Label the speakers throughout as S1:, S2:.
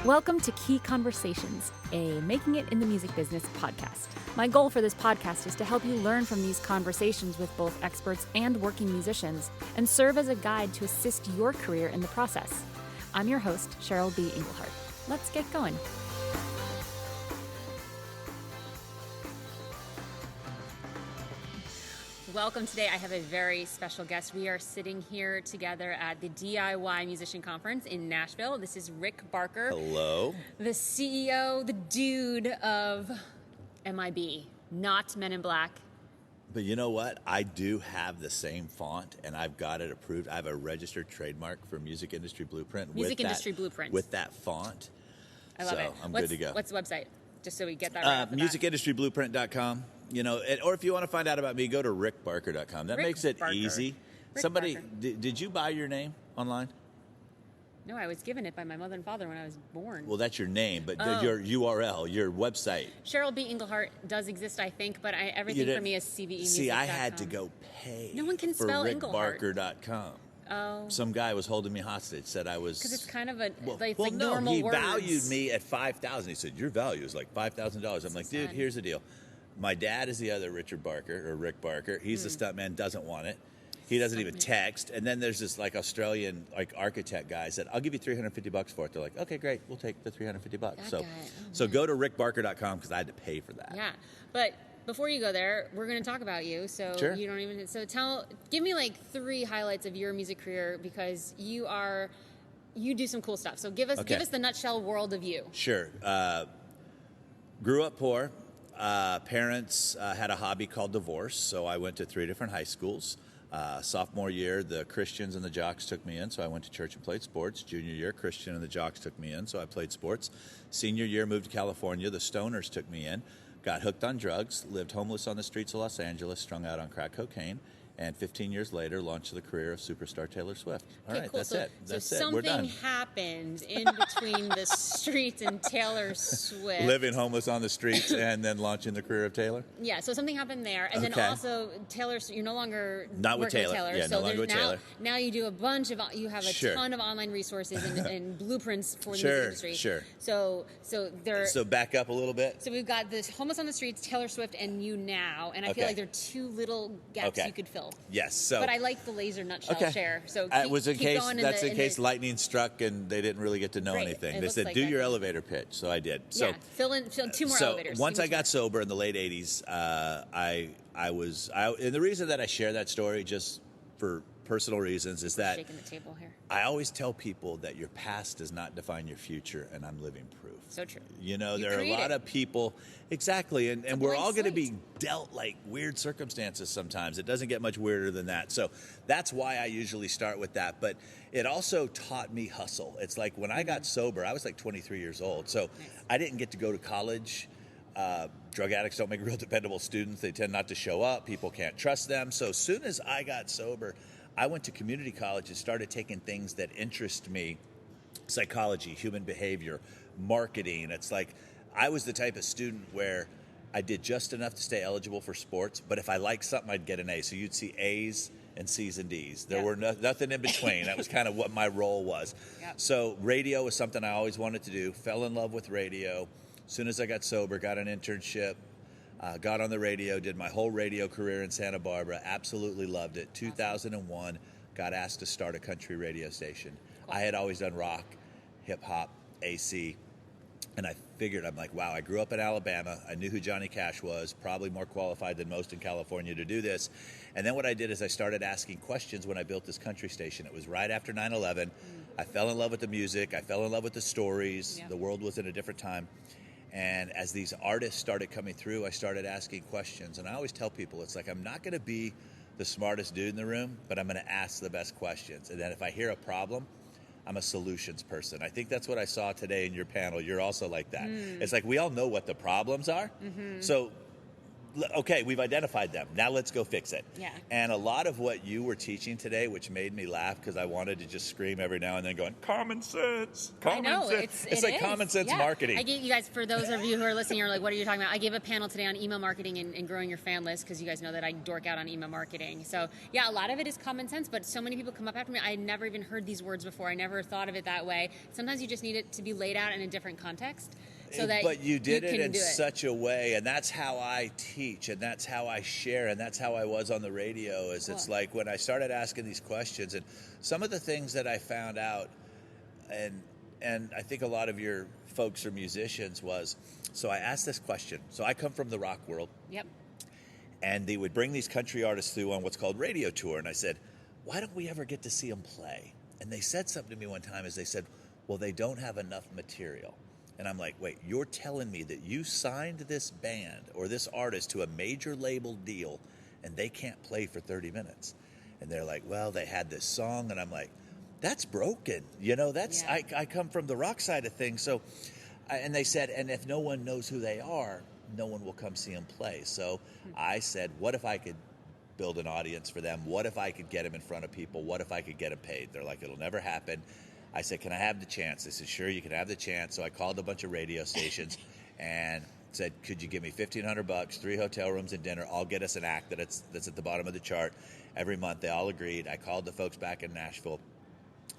S1: Welcome to Key Conversations, a Making It in the Music Business podcast. My goal for this podcast is to help you learn from these conversations with both experts and working musicians and serve as a guide to assist your career in the process. I'm your host, Cheryl B. Engelhardt. Let's get going. Welcome. Today I have a very special guest. We are sitting here together at the DIY Musician Conference in Nashville. This is Rick Barker.
S2: Hello.
S1: The CEO, the dude of MIB, not Men in Black.
S2: But you know what? I do have the same font, and I've got it approved. I have a registered trademark for Music Industry Blueprint.
S1: Blueprint.
S2: With that font.
S1: I love it.
S2: I'm good to go.
S1: What's the website? Just so we get that right.
S2: MusicIndustryBlueprint.com. You know, or if you want to find out about me, go to rickbarker.com. That makes it easy. Somebody, did you buy your name online?
S1: No, I was given it by my mother and father when I was born.
S2: Well, that's your name, but your URL, your website.
S1: Cheryl B. Engelhardt does exist, I think, but everything for me is CBE.
S2: See, I had to go pay.
S1: No one can spell Engelhardt.
S2: rickbarker.com.
S1: Oh.
S2: Some guy was holding me hostage, said I was...
S1: Because it's kind of a,
S2: normal
S1: words.
S2: He valued me at $5,000. He said, your value is like $5,000. I'm like, dude, here's the deal. My dad is the other Rick Barker. He's the stuntman, doesn't want it. He doesn't even text. And then there's this like Australian like architect guy said, I'll give you $350 for it. They're like, okay, great. We'll take the $350. So go to rickbarker.com because I had to pay for that.
S1: Yeah. But before you go there, we're going to talk about you. So
S2: sure.
S1: You don't even, give me like 3 highlights of your music career because you do some cool stuff. So give us the nutshell world of you.
S2: Sure. Grew up poor. Parents had a hobby called divorce, so I went to 3 different high schools. Sophomore year, the Christians and the jocks took me in, so I went to church and played sports. Junior year, Christian and the jocks took me in, so I played sports. Senior year, moved to California. The stoners took me in, got hooked on drugs, lived homeless on the streets of Los Angeles, strung out on crack cocaine, and 15 years later, launched the career of superstar Taylor Swift. All right, cool. That's it.
S1: We're done. Something happened in between the streets and Taylor Swift.
S2: Living homeless on the streets and then launching the career of Taylor?
S1: Yeah, so something happened there. And then also, Taylor, you're no longer
S2: not with Taylor. Yeah,
S1: so
S2: no longer with Taylor.
S1: Now you do you have a ton of online resources and blueprints for the music industry.
S2: Sure.
S1: So
S2: back up a little bit.
S1: So we've got this homeless on the streets, Taylor Swift, and you now. And I feel like there are 2 little gaps you could fill.
S2: Yes.
S1: But I like the laser nutshell share. So
S2: in case lightning struck and they didn't really get to know anything. They said, do your elevator pitch. So I did. So
S1: fill 2 more elevators.
S2: Once I got sober in the late 80s, and the reason that I share that story just for personal reasons is that
S1: shaking the table here.
S2: I always tell people that your past does not define your future, and I'm living proof.
S1: So true.
S2: You know, there are a lot of people, exactly, and we're all going to be dealt like weird circumstances sometimes. It doesn't get much weirder than that. So that's why I usually start with that. But it also taught me hustle. It's like when I got sober, I was like 23 years old. So I didn't get to go to college. Drug addicts don't make real dependable students. They tend not to show up. People can't trust them. So as soon as I got sober, I went to community college and started taking things that interest me: psychology, human behavior, marketing. It's like I was the type of student where I did just enough to stay eligible for sports, but if I liked something, I'd get an A. So you'd see A's and C's and D's. There were nothing in between. That was kind of what my role was. Yep. So radio was something I always wanted to do. Fell in love with radio. As soon as I got sober, got an internship. Got on the radio, did my whole radio career in Santa Barbara, absolutely loved it. 2001, got asked to start a country radio station. Cool. I had always done rock, hip-hop, AC, and I figured, I'm like, wow, I grew up in Alabama. I knew who Johnny Cash was, probably more qualified than most in California to do this. And then what I did is I started asking questions when I built this country station. It was right after 9/11. I fell in love with the music. I fell in love with the stories. Yeah. The world was in a different time. And as these artists started coming through, I started asking questions. And I always tell people, it's like, I'm not going to be the smartest dude in the room, but I'm going to ask the best questions. And then if I hear a problem, I'm a solutions person. I think that's what I saw today in your panel. You're also like that. It's like we all know what the problems are. Mm-hmm. So okay, we've identified them. Now let's go fix it.
S1: Yeah.
S2: And a lot of what you were teaching today, which made me laugh because I wanted to just scream every now and then going, common sense, common sense. It's like common sense marketing.
S1: I gave you guys, for those of you who are listening, are like, what are you talking about? I gave a panel today on email marketing and growing your fan list, because you guys know that I dork out on email marketing. So yeah, a lot of it is common sense, but so many people come up after me. I had never even heard these words before. I never thought of it that way. Sometimes you just need it to be laid out in a different context. So that
S2: but you did it in such a way, and that's how I teach, and that's how I share, and that's how I was on the radio. Is It's like when I started asking these questions, and some of the things that I found out, and I think a lot of your folks are musicians, was, so I asked this question. So I come from the rock world.
S1: Yep.
S2: And they would bring these country artists through on what's called radio tour, and I said, why don't we ever get to see them play? And they said something to me one time, is they said, well, they don't have enough material. And I'm like, wait, you're telling me that you signed this band or this artist to a major label deal and they can't play for 30 minutes? And they're like, well, they had this song. And I'm like, that's broken. That's, yeah. I come from the rock side of things. So, and they said, and if no one knows who they are, no one will come see them play. So I said, what if I could build an audience for them? What if I could get them in front of people? What if I could get them paid? They're like, it'll never happen. I said, can I have the chance? They said, sure, you can have the chance. So I called a bunch of radio stations and said, could you give me $1,500, 3 hotel rooms and dinner? I'll get us an act that's at the bottom of the chart every month. They all agreed. I called the folks back in Nashville.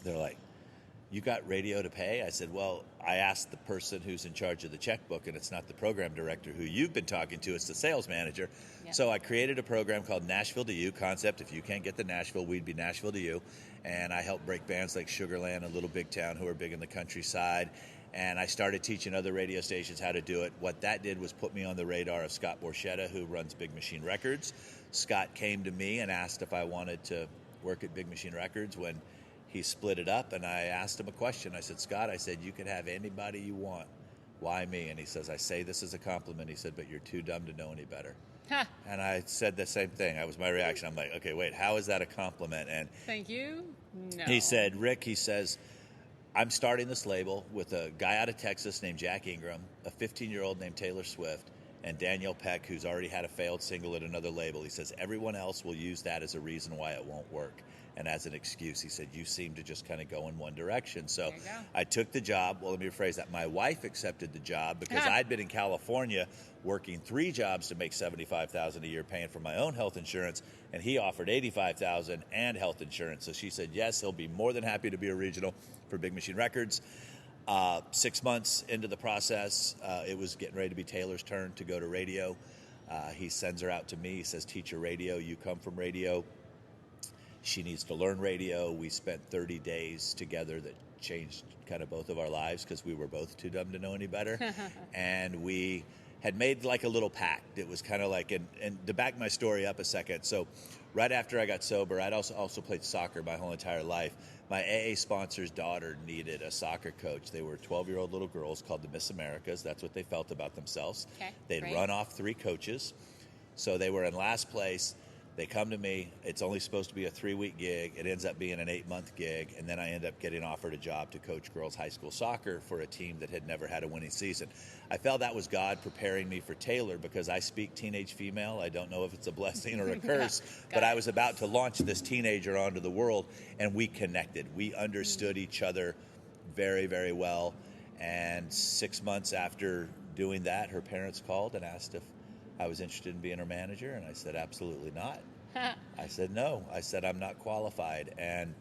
S2: They're like, you got radio to pay? I said, well, I asked the person who's in charge of the checkbook, and it's not the program director who you've been talking to, it's the sales manager. Yep. So I created a program called Nashville to You concept. If you can't get to Nashville, we'd be Nashville to you. And I helped break bands like Sugarland and Little Big Town, who are big in the countryside. And I started teaching other radio stations how to do it. What that did was put me on the radar of Scott Borchetta, who runs Big Machine Records. Scott came to me and asked if I wanted to work at Big Machine Records when he split it up. And I asked him a question. I said, Scott, you can have anybody you want. Why me? And he says, I say this as a compliment. He said, but you're too dumb to know any better. Huh. And I said the same thing. That was my reaction. I'm like, okay, wait, how is that a compliment? And
S1: thank you. No.
S2: He said, Rick, he says, I'm starting this label with a guy out of Texas named Jack Ingram, a 15-year-old named Taylor Swift, and Danielle Peck, who's already had a failed single at another label. He says, everyone else will use that as a reason why it won't work. And as an excuse, he said, you seem to just kind of go in one direction. So I took the job. Well, let me rephrase that. My wife accepted the job because I'd been in California working 3 jobs to make $75,000 a year, paying for my own health insurance, and he offered $85,000 and health insurance. So she said, yes, he'll be more than happy to be a regional for Big Machine Records. 6 months into the process, it was getting ready to be Taylor's turn to go to radio. He sends her out to me. He says, teach her radio. You come from radio. She needs to learn radio. We spent 30 days together that changed kind of both of our lives because we were both too dumb to know any better. And we had made like a little pact. It was kind of like, and to back my story up a second, so right after I got sober, I'd also played soccer my whole entire life. My AA sponsor's daughter needed a soccer coach. They were 12-year-old little girls called the Miss Americas. That's what they felt about themselves. Okay, they'd run off 3 coaches. So they were in last place. They come to me. It's only supposed to be a 3-week gig. It ends up being an 8-month gig, and then I end up getting offered a job to coach girls high school soccer for a team that had never had a winning season. I felt that was God preparing me for Taylor because I speak teenage female. I don't know if it's a blessing or a curse, but I was about to launch this teenager onto the world, and we connected. We understood each other very, very well, and 6 months after doing that, her parents called and asked if I was interested in being her manager, and I said, absolutely not. I said, no. I said, I'm not qualified. And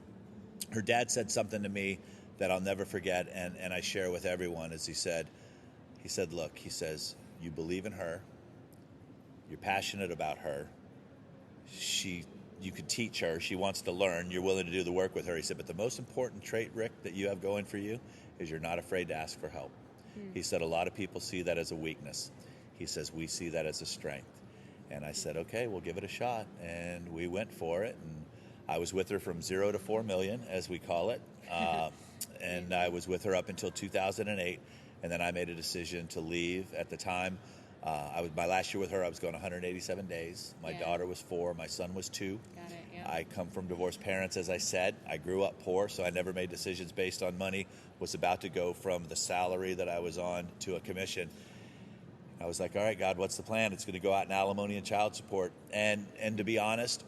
S2: her dad said something to me that I'll never forget, and I share with everyone, is he said, look, he says, you believe in her, you're passionate about her, you could teach her, she wants to learn, you're willing to do the work with her. He said, but the most important trait, Rick, that you have going for you is you're not afraid to ask for help. He said, a lot of people see that as a weakness. He says, we see that as a strength. And I said, okay, we'll give it a shot. And we went for it. And I was with her from 0 to 4 million, as we call it. And I was with her up until 2008. And then I made a decision to leave. At the time, my last year with her, I was going 187 days. My daughter was 4. My son was 2.
S1: Got it, yeah.
S2: I come from divorced parents, as I said. I grew up poor, so I never made decisions based on money. Was about to go from the salary that I was on to a commission. I was like, all right, God, what's the plan? It's going to go out in alimony and child support. And to be honest,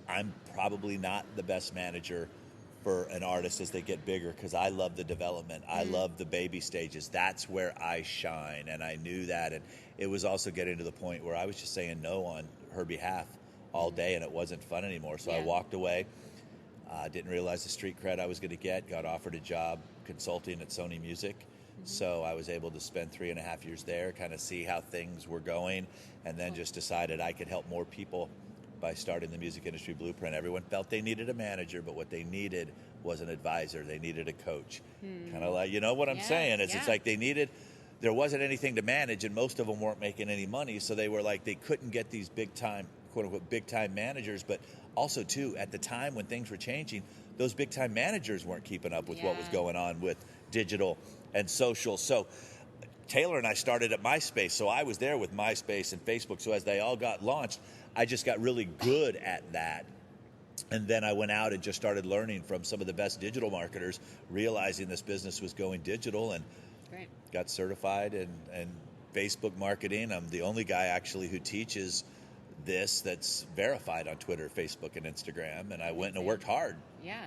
S2: I'm probably not the best manager for an artist as they get bigger, because I love the development. I love the baby stages. That's where I shine, and I knew that. And it was also getting to the point where I was just saying no on her behalf all day, and it wasn't fun anymore. So I walked away. Didn't realize the street cred I was going to get. Got offered a job consulting at Sony Music. So I was able to spend 3.5 years there, kind of see how things were going, and then just decided I could help more people by starting the music industry blueprint. Everyone felt they needed a manager, but what they needed was an advisor. They needed a coach. Kind of like, you know what I'm saying? It's like there wasn't anything to manage, and most of them weren't making any money, so they were like, they couldn't get these big time, quote unquote, big time managers. But also too, at the time when things were changing, those big time managers weren't keeping up with what was going on with digital and social. So Taylor and I started at MySpace, so I was there with MySpace and Facebook. So as they all got launched, I just got really good at that. And then I went out and just started learning from some of the best digital marketers, realizing this business was going digital, and got certified in Facebook marketing. I'm the only guy actually who teaches this that's verified on Twitter, Facebook, and Instagram. And I went and worked hard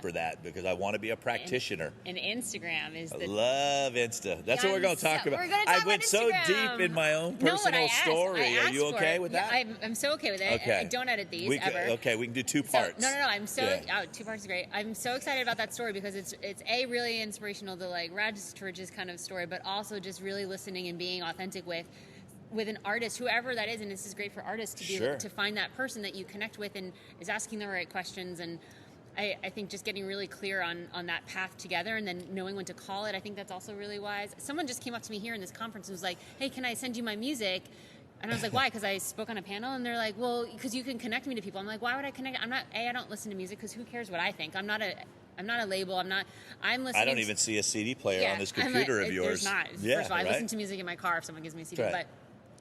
S2: for that, because I want to be a practitioner.
S3: And Instagram is
S2: I love Insta. That's what we're going to talk about.
S3: I
S2: went so deep in my own personal story. Are you okay with that?
S3: I'm so okay with it.
S2: Okay.
S3: I don't edit these ever.
S2: Okay, we can do 2 parts.
S3: No. I'm so 2 parts is great. I'm so excited about that story, because it's a really inspirational, the like Raj Torres kind of story, but also just really listening and being authentic with an artist, whoever that is. And this is great for artists to be able to find that person that you connect with and is asking the right questions. And I think just getting really clear on that path together, and then knowing when to call it. I think that's also really wise. Someone just came up to me here in this conference and was like, hey, can I send you my music? And I was like, why? Because I spoke on a panel, and they're like, well, because you can connect me to people. I'm like, why would I connect? I don't listen to music, because who cares what I think? I'm not a label. I'm listening.
S2: I don't even see a CD player on this computer of yours.
S3: There's not. First of all, I listen to music in my car if someone gives me a CD.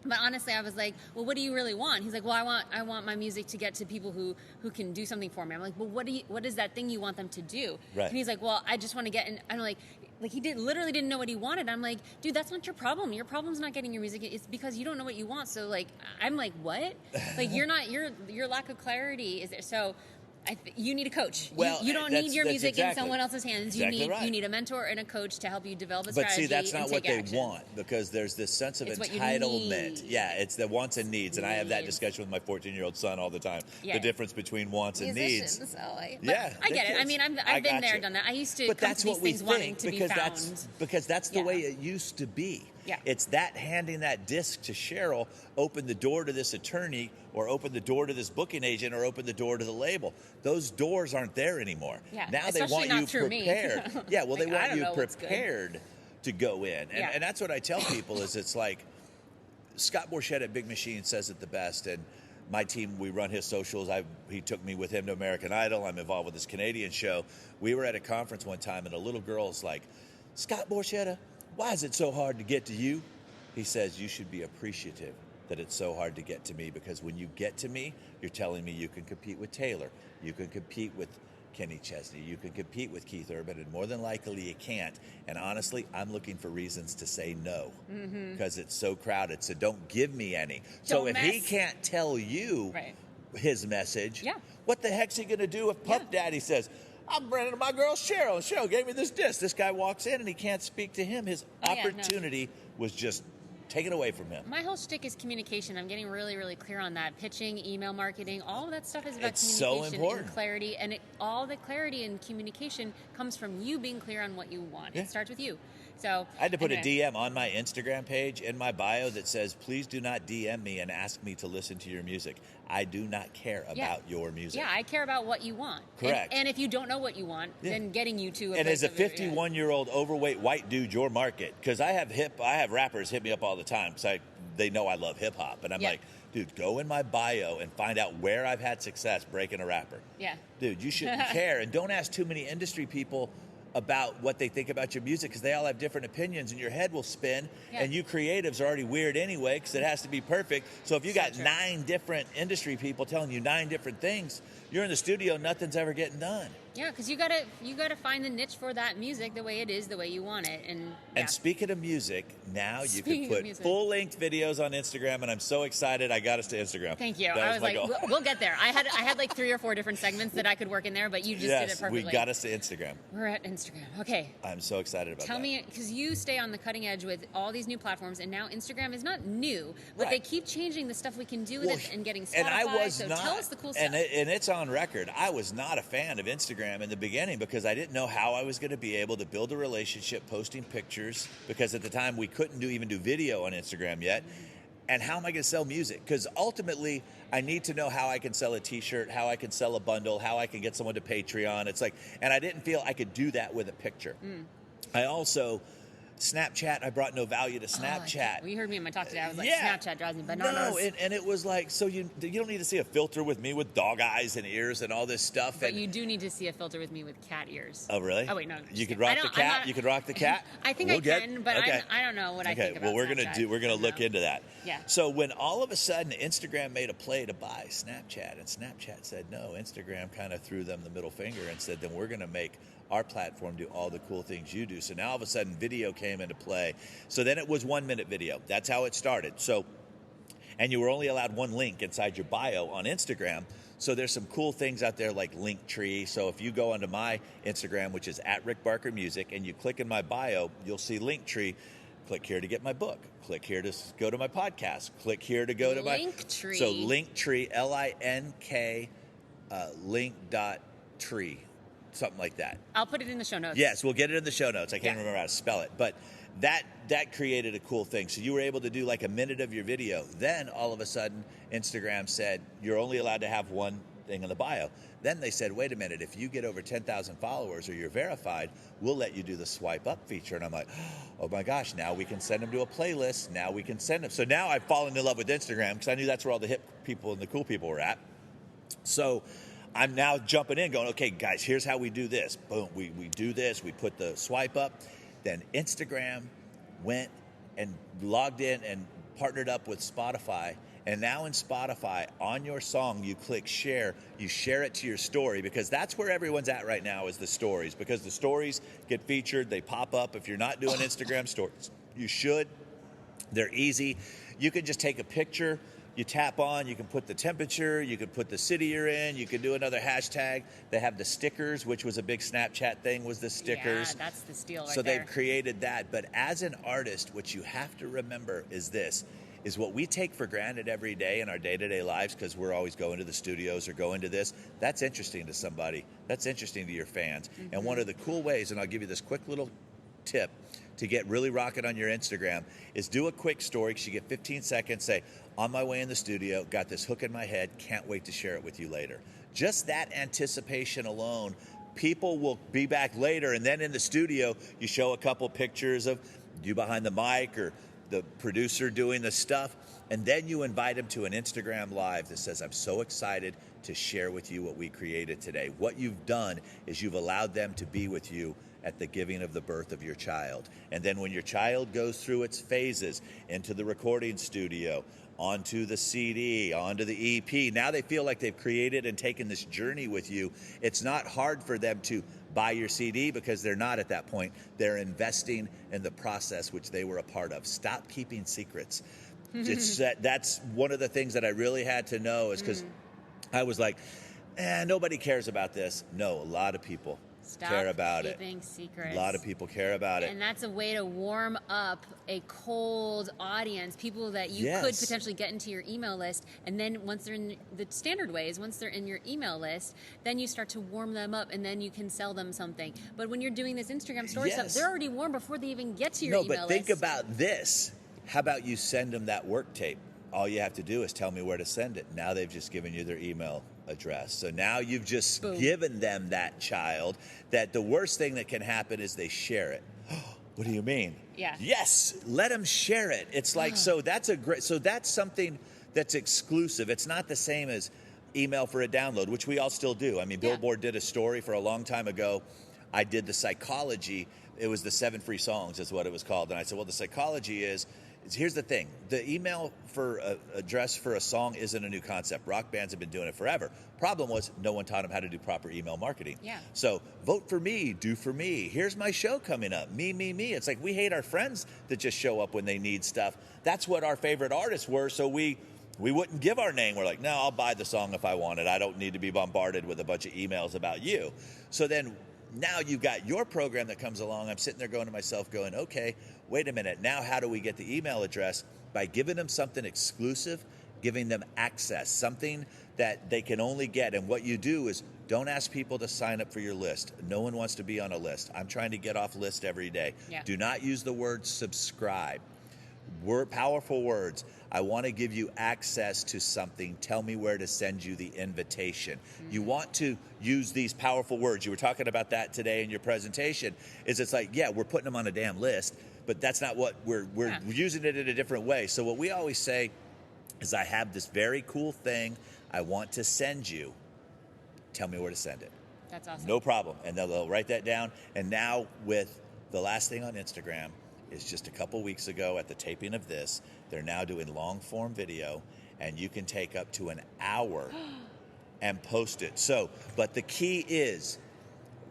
S3: But honestly, I was like, well, what do you really want? He's like, well, I want my music to get to people who can do something for me. I'm like, well, what is that thing you want them to do?
S2: Right.
S3: And he's like, well, I just want to get in. I'm like he literally didn't know what he wanted. I'm like, dude, that's not your problem. Your problem's not getting your music. It's because you don't know what you want. So like, I'm like, what? Like, your lack of clarity is there. So you need a coach.
S2: Well,
S3: you don't need your music in someone else's hands. You need a mentor and a coach to help you develop a strategy.
S2: But see, that's not what they
S3: action.
S2: Want, because there's this sense of entitlement. Yeah, it's the wants and needs. And I have that discussion with my 14-year-old son all the time. Yeah. The difference between wants and needs.
S3: I get it. I mean, I've been there, done that. I used to come to these things wanting to be found.
S2: Because that's the way it used to be.
S3: Yeah.
S2: It's that handing that disc to Cheryl opened the door to this attorney, or opened the door to this booking agent, or opened the door to the label. Those doors aren't there anymore.
S3: Yeah.
S2: Now they want you prepared. Yeah, well, they want you prepared to go in. And that's what I tell people is, it's like Scott Borchett at Big Machine says it the best. And my team, we run his socials. He took me with him to American Idol. I'm involved with this Canadian show. We were at a conference one time, and a little girl's like, Scott Borchett, why is it so hard to get to you? He says, you should be appreciative that it's so hard to get to me, because when you get to me, you're telling me you can compete with Taylor, you can compete with Kenny Chesney, you can compete with Keith Urban, and more than likely you can't. And honestly, I'm looking for reasons to say no, because it's so crowded. So don't give me any. So if he can't tell you his message, what the heck's he going to do if Puff Daddy says, I'm bringing to my girl Cheryl, and Cheryl gave me this disc. This guy walks in and he can't speak to him. His opportunity was just taken away from him.
S3: My whole shtick is communication. I'm getting really, really clear on that. Pitching, email marketing, all of that stuff is about communication and clarity. And all the clarity and communication comes from you being clear on what you want. It starts with you. So
S2: I had to put a DM on my Instagram page in my bio that says, please do not DM me and ask me to listen to your music. I do not care about your music.
S3: Yeah, I care about what you want.
S2: Correct.
S3: And if you don't know what you want, then getting you to a
S2: And as a 51-year-old overweight white dude, your market, because I have rappers hit me up all the time because they know I love hip hop. And I'm like, dude, go in my bio and find out where I've had success breaking a rapper.
S3: Yeah.
S2: Dude, you shouldn't care. And don't ask too many industry people about what they think about your music, because they all have different opinions, and your head will spin. And you creatives are already weird anyway, because it has to be perfect. So if you got 9 different industry people telling you 9 different things, you're in the studio, nothing's ever getting done.
S3: Yeah, because you gotta find the niche for that music the way it is, the way you want it, and
S2: speaking of music, now you
S3: Speaking
S2: can
S3: of
S2: put
S3: music.
S2: full-length videos on Instagram, and I'm so excited I got us to Instagram.
S3: Thank you.
S2: That
S3: I was
S2: my
S3: like,
S2: goal.
S3: we'll get there. I had like 3 or 4 different segments that I could work in there, but you just did it perfectly.
S2: we got us to Instagram.
S3: We're at Instagram. Okay.
S2: I'm so excited about that.
S3: Tell me, because you stay on the cutting edge with all these new platforms, and now Instagram is not new, but they keep changing the stuff we can do with it and getting Spotify.
S2: And I was
S3: so
S2: not,
S3: tell us the cool stuff.
S2: and it's on record. I was not a fan of Instagram in the beginning because I didn't know how I was going to be able to build a relationship posting pictures, because at the time we couldn't even do video on Instagram yet. And how am I going to sell music? Because ultimately, I need to know how I can sell a T-shirt, how I can sell a bundle, how I can get someone to Patreon. It's like, and I didn't feel I could do that with a picture. I also, Snapchat, I brought no value to Snapchat.
S3: Well, you heard me in my talk today. I was like, Snapchat drives me bananas.
S2: No, and it was like, so you don't need to see a filter with me with dog eyes and ears and all this stuff.
S3: But you do need to see a filter with me with cat ears.
S2: Oh, really?
S3: Oh, wait, no.
S2: You could rock the cat? You could rock the cat?
S3: I think I can, but
S2: okay.
S3: I don't know what I think about
S2: well, we're
S3: Snapchat.
S2: we're gonna look into that.
S3: Yeah.
S2: So when all of a sudden Instagram made a play to buy Snapchat, and Snapchat said no, Instagram kind of threw them the middle finger and said, then we're gonna make our platform do all the cool things you do. So now all of a sudden video came into play. So then it was 1-minute video. That's how it started. So, and you were only allowed one link inside your bio on Instagram. So there's some cool things out there like Linktree. So if you go onto my Instagram, which is @RickBarkerMusic, and you click in my bio, you'll see Linktree. Click here to get my book. Click here to go to my podcast. Click here to go to my
S3: Linktree.
S2: So Linktree, LINK, link.tree. Something like that.
S3: I'll put it in the show notes.
S2: Yes, we'll get it in the show notes. I can't remember how to spell it. But that created a cool thing. So you were able to do like a minute of your video. Then all of a sudden, Instagram said, you're only allowed to have one thing in the bio. Then they said, wait a minute, if you get over 10,000 followers or you're verified, we'll let you do the swipe up feature. And I'm like, oh my gosh, now we can send them to a playlist. Now we can send them. So now I've fallen in love with Instagram because I knew that's where all the hip people and the cool people were at. So I'm now jumping in going, okay, guys, here's how we do this. Boom, we do this. We put the swipe up. Then Instagram went and logged in and partnered up with Spotify. And now in Spotify, on your song, you click share. You share it to your story, because that's where everyone's at right now, is the stories. Because the stories get featured. They pop up. If you're not doing Instagram stories, you should. They're easy. You can just take a picture. You tap on, you can put the temperature, you can put the city you're in, you can do another hashtag. They have the stickers, which was a big Snapchat thing, was the stickers.
S3: Yeah, that's the steal right
S2: so
S3: there.
S2: they've created that. But as an artist, what you have to remember is this, is what we take for granted every day in our day-to-day lives, because we're always going to the studios or going to this. That's interesting to somebody. That's interesting to your fans. Mm-hmm. And one of the cool ways, and I'll give you this quick little tip to get really rocking on your Instagram, is do a quick story, because you get 15 seconds, say, on my way in the studio, got this hook in my head, can't wait to share it with you later. Just that anticipation alone, people will be back later, and then in the studio, you show a couple pictures of you behind the mic or the producer doing the stuff, and then you invite them to an Instagram Live that says, I'm so excited to share with you what we created today. What you've done is you've allowed them to be with you at the giving of the birth of your child. And then when your child goes through its phases into the recording studio, onto the CD, onto the EP, now they feel like they've created and taken this journey with you. It's not hard for them to buy your CD, because they're not at that point. They're investing in the process which they were a part of. Stop keeping secrets. It's that's one of the things that I really had to know, is because I was like, nobody cares about this. No, a lot of people care about it.
S3: Stop keeping secrets.
S2: A lot of people care about it.
S3: And that's a way to warm up a cold audience, people that you could potentially get into your email list. And then once they're in the standard ways, once they're in your email list, then you start to warm them up, and then you can sell them something. But when you're doing this Instagram story stuff, they're already warm before they even get to your email list.
S2: No, but think about this. How about you send them that work tape? All you have to do is tell me where to send it. Now they've just given you their email address. So now you've just given them that child, that the worst thing that can happen is they share it. What do you mean?
S3: Yeah.
S2: Yes, let them share it. It's like, so that's something that's exclusive. It's not the same as email for a download, which we all still do. I mean, Billboard did a story for a long time ago. I did the psychology. It was the 7 free songs is what it was called. And I said, well, the psychology is Here's the thing. The email for address for a song isn't a new concept. Rock bands have been doing it forever. Problem was, no one taught them how to do proper email marketing.
S3: Yeah.
S2: So vote for me, do for me. Here's my show coming up. Me, me, me. It's like we hate our friends that just show up when they need stuff. That's what our favorite artists were, so we wouldn't give our name. We're like, no, I'll buy the song if I want it. I don't need to be bombarded with a bunch of emails about you. So then now you've got your program that comes along. I'm sitting there going to myself going, okay, wait a minute. Now how do we get the email address? By giving them something exclusive, giving them access, something that they can only get. And what you do is don't ask people to sign up for your list. No one wants to be on a list. I'm trying to get off list every day.
S3: Yeah.
S2: Do not use the word subscribe. Powerful words. I want to give you access to something. Tell me where to send you the invitation. Mm-hmm. You want to use these powerful words. You were talking about that today in your presentation. It's like, yeah, we're putting them on a damn list, but that's not what we're using it in a different way. So what we always say is, I have this very cool thing I want to send you. Tell me where to send it.
S3: That's awesome.
S2: No problem. And they'll write that down. And now with the last thing on Instagram, is just a couple weeks ago at the taping of this, they're now doing long form video, and you can take up to an hour and post it. So, but the key is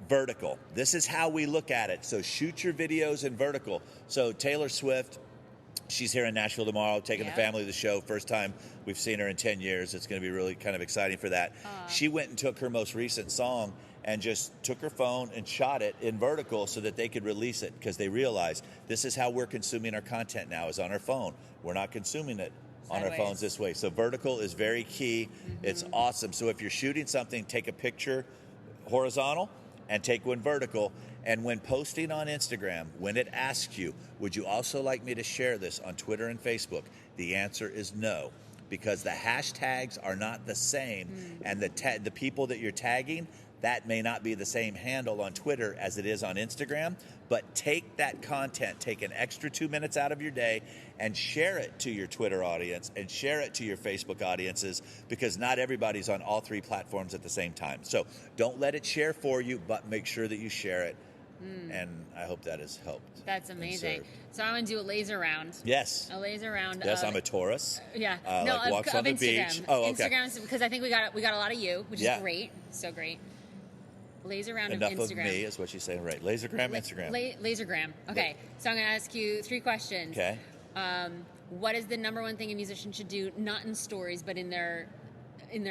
S2: vertical. This is how we look at it. So shoot your videos in vertical. So Taylor Swift, she's here in Nashville tomorrow, taking the family to the show. First time we've seen her in 10 years. It's going to be really kind of exciting for that. She went and took her most recent song and just took her phone and shot it in vertical so that they could release it, because they realized this is how we're consuming our content now, is on our phone. We're not consuming it on our phones this way. So vertical is very key. Mm-hmm. It's awesome. So if you're shooting something, take a picture horizontal and take one vertical. And when posting on Instagram, when it asks you, would you also like me to share this on Twitter and Facebook? The answer is no, because the hashtags are not the same. And the people that you're tagging, that may not be the same handle on Twitter as it is on Instagram. But take that content, take an extra 2 minutes out of your day and share it to your Twitter audience and share it to your Facebook audiences, because not everybody's on all three platforms at the same time. So don't let it share for you, but make sure that you share it. And I hope that has helped.
S3: That's amazing. So I want to do a laser round.
S2: Yes.
S3: A laser round.
S2: Yes, I'm a Taurus.
S3: Yeah.
S2: Like walks on the
S3: Instagram.
S2: beach. Oh, okay.
S3: Instagram, because I think we got a lot of you, which is great. So great. Laser round
S2: Enough
S3: of Instagram.
S2: Of me is what she's saying, right? Lasergram, Instagram.
S3: Lasergram. Okay. So I'm going to ask you 3 questions.
S2: Okay.
S3: What is the number one thing a musician should do, not in stories, but in their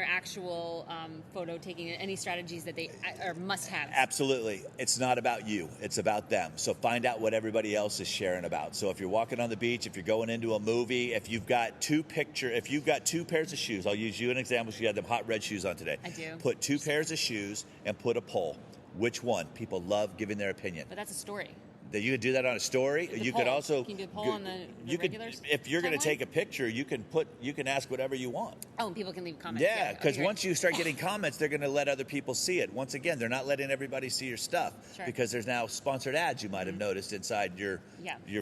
S3: actual photo taking? Any strategies that they are must have? Absolutely.
S2: It's not about you. It's about them. So find out what everybody else is sharing about. So if you're walking on the beach, if you're going into a movie, if you've got 2 pairs of shoes, I'll use you an example. You had them hot red shoes on today.
S3: I do.
S2: Put 2 pairs of shoes and put a poll. Which one? People love giving their opinion.
S3: But that's a story.
S2: That you could do that on a story.
S3: You
S2: could also.
S3: Can you do a poll on the regulars?
S2: If you're going to take a picture, you can ask whatever you want.
S3: Oh, and people can leave comments.
S2: Yeah, because once you start getting comments, they're going to let other people see it. Once again, they're not letting everybody see your stuff because there's now sponsored ads you might have noticed inside your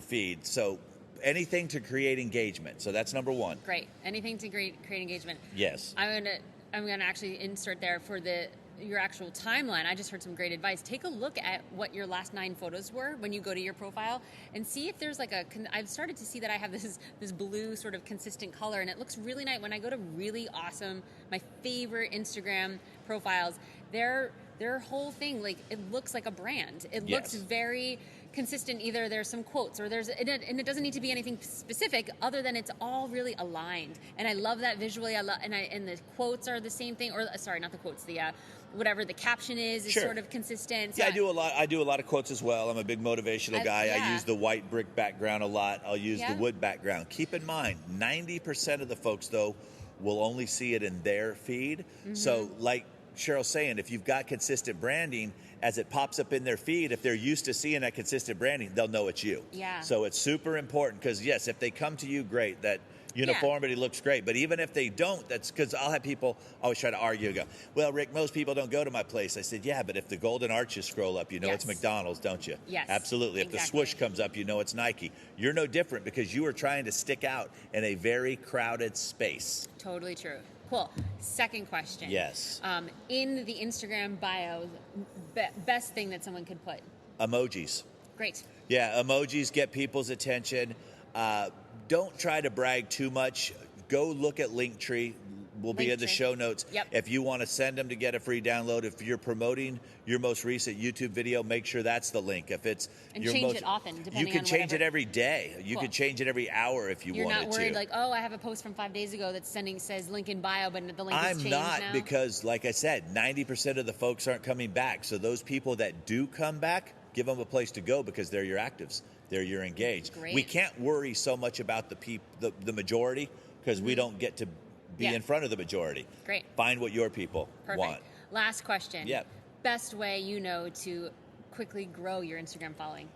S2: feed. So anything to create engagement. So that's number 1.
S3: Great. Anything to create engagement.
S2: Yes.
S3: I'm gonna actually insert there for your actual timeline. I just heard some great advice. Take a look at what your last 9 photos were when you go to your profile, and see if there's I've started to see that I have this blue sort of consistent color, and it looks really nice. When I go to really awesome, my favorite Instagram profiles, their whole thing, it looks like a brand. It looks very consistent. Either there's some quotes or and it doesn't need to be anything specific other than it's all really aligned. And I love that visually. And the quotes are the same thing, or sorry, not the quotes, whatever the caption is sort of consistent. So
S2: I do a lot of quotes as well. I'm a big motivational guy. I use the white brick background a lot. I'll use the wood background. Keep in mind, 90% of the folks though will only see it in their feed. Mm-hmm. So like Cheryl's saying, if you've got consistent branding, as it pops up in their feed, if they're used to seeing that consistent branding, they'll know it's you.
S3: Yeah.
S2: So it's super important, because yes, if they come to you, great, that uniformity looks great. But even if they don't, that's because I'll have people always try to argue and go, well, Rick, most people don't go to my place. I said, yeah, but if the golden arches scroll up, you know it's McDonald's, don't you?
S3: Yes.
S2: Absolutely. If the swoosh comes up, you know it's Nike. You're no different, because you are trying to stick out in a very crowded space.
S3: Totally true. Cool. Second question.
S2: Yes.
S3: In the Instagram bio, best thing that someone could put? Emojis. Great.
S2: Yeah, emojis get people's attention. don't try to brag too much. Go look at Linktree. Will be in the show notes.
S3: Yep.
S2: If you want to send them to get a free download, if you're promoting your most recent YouTube video, make sure that's the link. If it's
S3: and change it often, depending on
S2: you can change
S3: whatever.
S2: it every day. You
S3: Cool.
S2: can change it every hour if you
S3: You're
S2: wanted to.
S3: not worried like, oh, I have a post from 5 days ago that says link in bio, but the link is
S2: I'm
S3: changed
S2: not
S3: now?
S2: because, like I said, 90% of the folks aren't coming back. So those people that do come back, give them a place to go because they're your actives. They're your engaged.
S3: Great.
S2: We can't worry so much about the majority because we don't get to be in front of the majority.
S3: Great.
S2: Find what your people want.
S3: Last question.
S2: Yep.
S3: Best way to quickly grow your Instagram following?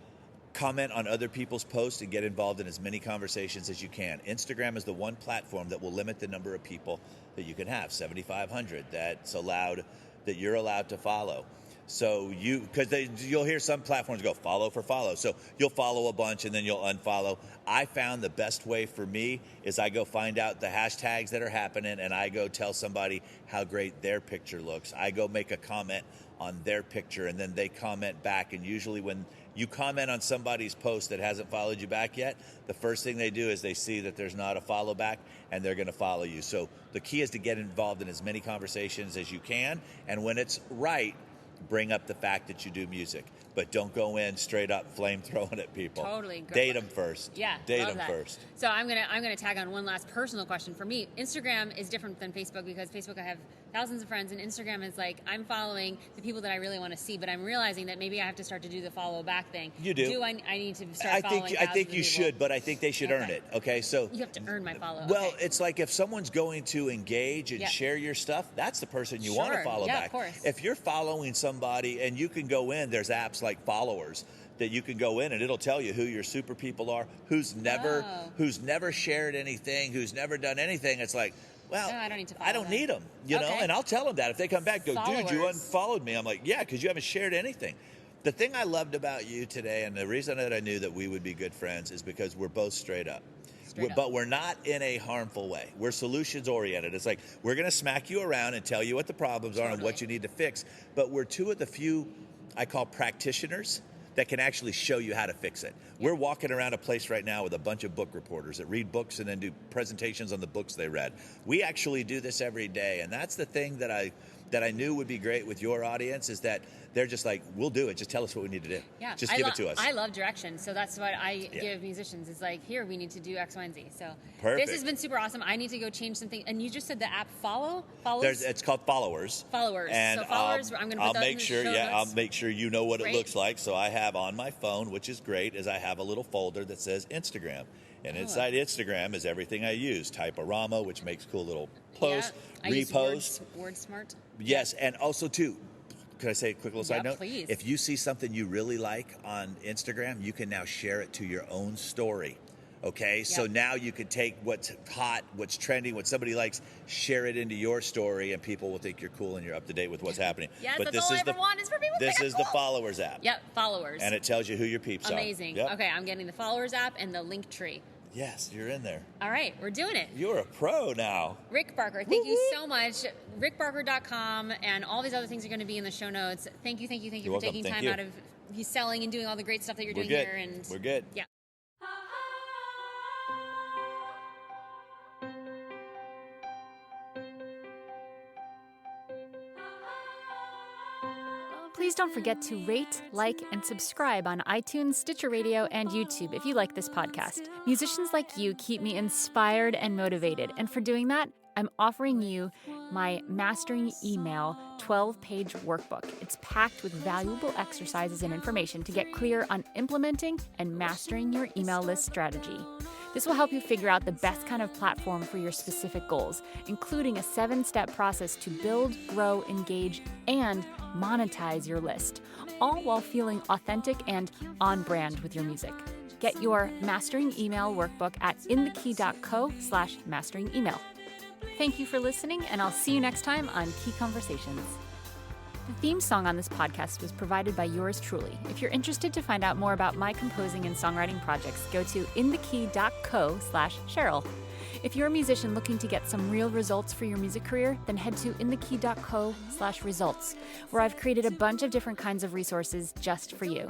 S2: Comment on other people's posts and get involved in as many conversations as you can. Instagram is the one platform that will limit the number of people that you can have, 7,500 that you're allowed to follow. So you'll hear some platforms go follow for follow. So you'll follow a bunch and then you'll unfollow. I found the best way for me is I go find out the hashtags that are happening and I go tell somebody how great their picture looks. I go make a comment on their picture and then they comment back. And usually when you comment on somebody's post that hasn't followed you back yet, the first thing they do is they see that there's not a follow back and they're going to follow you. So the key is to get involved in as many conversations as you can. And when it's right, bring up the fact that you do music, but don't go in straight up flame throwing at people.
S3: Totally.
S2: Date them first.
S3: Yeah.
S2: Date
S3: love
S2: them
S3: that.
S2: first.
S3: So I'm gonna tag on one last personal question for me. Instagram is different than Facebook because Facebook I have thousands of friends and Instagram is like I'm following the people that I really want to see, but I'm realizing that maybe I have to start to do the follow back thing.
S2: You do.
S3: Do I need to start following?
S2: I think you
S3: people?
S2: should, but I think they should earn it. Okay, so
S3: you have to earn my follow.
S2: Well,
S3: okay.
S2: it's like if someone's going to engage and share your stuff, that's the person you want to follow back.
S3: Of course.
S2: If you're following somebody and you can go in, there's apps like Followers that you can go in and it'll tell you who your super people are, who's never shared anything, who's never done anything. It's like, well,
S3: no, I don't need to follow
S2: I don't need them, you know, and I'll tell them that if they come back, go, dude, you unfollowed me. I'm like, yeah, because you haven't shared anything. The thing I loved about you today, and the reason that I knew that we would be good friends is because we're both straight up. But we're not in a harmful way. We're solutions oriented. It's like we're going to smack you around and tell you what the problems are and what you need to fix. But we're two of the few I call practitioners that can actually show you how to fix it. We're walking around a place right now with a bunch of book reporters that read books and then do presentations on the books they read. We actually do this every day, and that's the thing that I knew would be great with your audience is that they're just like, we'll do it. Just tell us what we need to do.
S3: Yeah.
S2: Just give it to us.
S3: I love direction. So that's what I give musicians. It's like, here, we need to do X, Y, and Z. So
S2: Perfect.
S3: This has been super awesome. I need to go change something. And you just said the app follows?
S2: It's called Followers.
S3: Followers.
S2: And
S3: so Followers, I'm going to put that in the show notes.
S2: I'll make sure you know what it looks like. So I have on my phone, which is great, is I have a little folder that says Instagram. And inside Instagram is everything I use. Typorama, which makes cool little posts, repost.
S3: WordSmart.
S2: Yes, and also too, could I say a quick little side note?
S3: Please.
S2: If you see something you really like on Instagram, you can now share it to your own story. Okay, so now you can take what's hot, what's trending, what somebody likes, share it into your story, and people will think you're cool and you're up to date with what's happening.
S3: Yes,
S2: but
S3: that's all I ever want is for people to
S2: This
S3: think
S2: is
S3: I'm
S2: the
S3: cool.
S2: Followers app.
S3: Yep, Followers.
S2: And it tells you who your peeps are.
S3: Amazing.
S2: Yep.
S3: Okay, I'm getting the Followers app and the Linktree.
S2: Yes, you're in there.
S3: All right, we're doing it.
S2: You're a pro now.
S3: Rick Barker, thank you so much. RickBarker.com and all these other things are going to be in the show notes. Thank you for taking time out of you selling and doing all the great stuff that you're doing here. And
S2: we're good.
S3: Yeah.
S1: Please don't forget to rate, like, and subscribe on iTunes, Stitcher Radio, and YouTube if you like this podcast. Musicians like you keep me inspired and motivated, and for doing that, I'm offering you my Mastering Email 12-page workbook. It's packed with valuable exercises and information to get clear on implementing and mastering your email list strategy. This will help you figure out the best kind of platform for your specific goals, including a 7-step process to build, grow, engage, and monetize your list, all while feeling authentic and on brand with your music. Get your Mastering Email workbook at inthekey.co/masteringemail. Thank you for listening, and I'll see you next time on Key Conversations. The theme song on this podcast was provided by yours truly. If you're interested to find out more about my composing and songwriting projects, go to inthekey.co/Cheryl. If you're a musician looking to get some real results for your music career, then head to inthekey.co/results, where I've created a bunch of different kinds of resources just for you.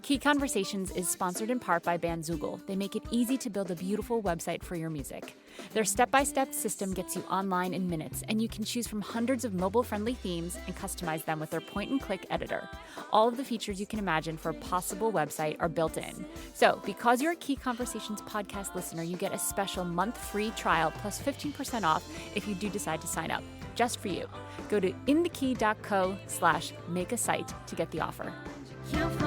S1: Key Conversations is sponsored in part by Bandzoogle. They make it easy to build a beautiful website for your music. Their step-by-step system gets you online in minutes, and you can choose from hundreds of mobile-friendly themes and customize them with their point-and-click editor. All of the features you can imagine for a possible website are built in. So, because you're a Key Conversations podcast listener, you get a special month free trial plus 15% off if you do decide to sign up, just for you. Go to inthekey.co/make-a-site to get the offer.
S4: You'll find